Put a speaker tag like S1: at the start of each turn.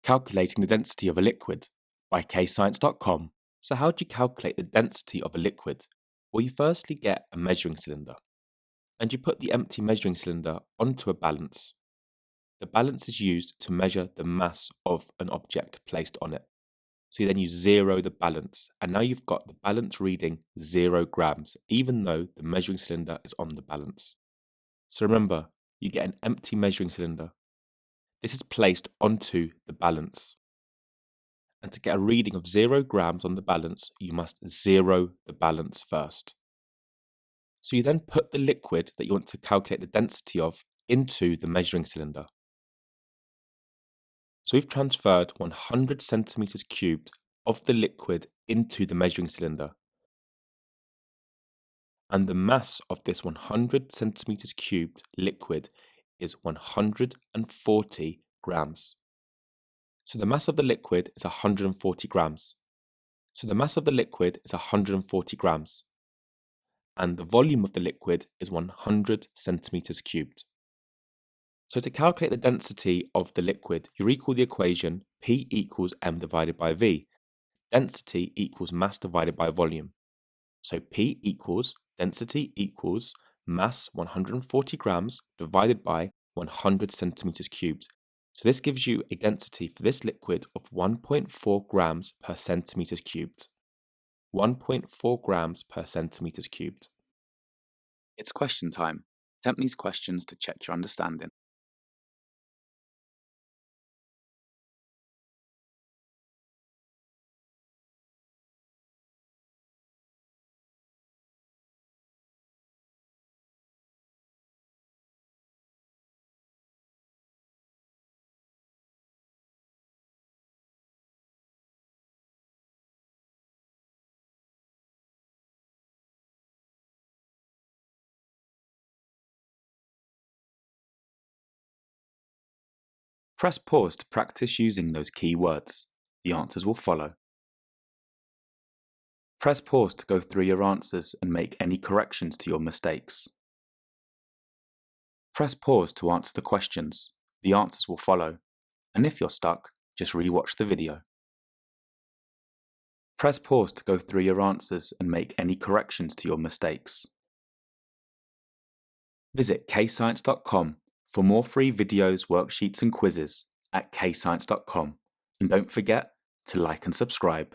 S1: Calculating the density of a liquid by KayScience.com. So how do you calculate the density of a liquid? Well, you firstly get a measuring cylinder and you put the empty measuring cylinder onto a balance. The balance is used to measure the mass of an object placed on it. So you then you zero the balance, and now you've got the balance reading 0 grams, even though the measuring cylinder is on the balance. So remember, you get an empty measuring cylinder. This is placed onto the balance. And to get a reading of 0 grams on the balance, you must zero the balance first. So you then put the liquid that you want to calculate the density of into the measuring cylinder. So we've transferred 100 centimeters cubed of the liquid into the measuring cylinder. And the mass of this 100 centimeters cubed liquid is 140 grams. So the mass of the liquid is 140 grams. So the mass of the liquid is 140 grams. And the volume of the liquid is 100 centimeters cubed. So to calculate the density of the liquid, you recall the equation P equals m divided by V. Density equals mass divided by volume. So P equals density equals mass 140 grams divided by 100 centimeters cubed. So this gives you a density for this liquid of 1.4 grams per centimeters cubed. 1.4 grams per centimeters cubed.
S2: It's question time. Attempt these questions to check your understanding. Press pause to practice using those key words. The answers will follow. Press pause to go through your answers and make any corrections to your mistakes. Press pause to answer the questions. The answers will follow. And if you're stuck, just re-watch the video. Press pause to go through your answers and make any corrections to your mistakes. Visit KayScience.com for more free videos, worksheets and quizzes at KayScience.com. And don't forget to like and subscribe.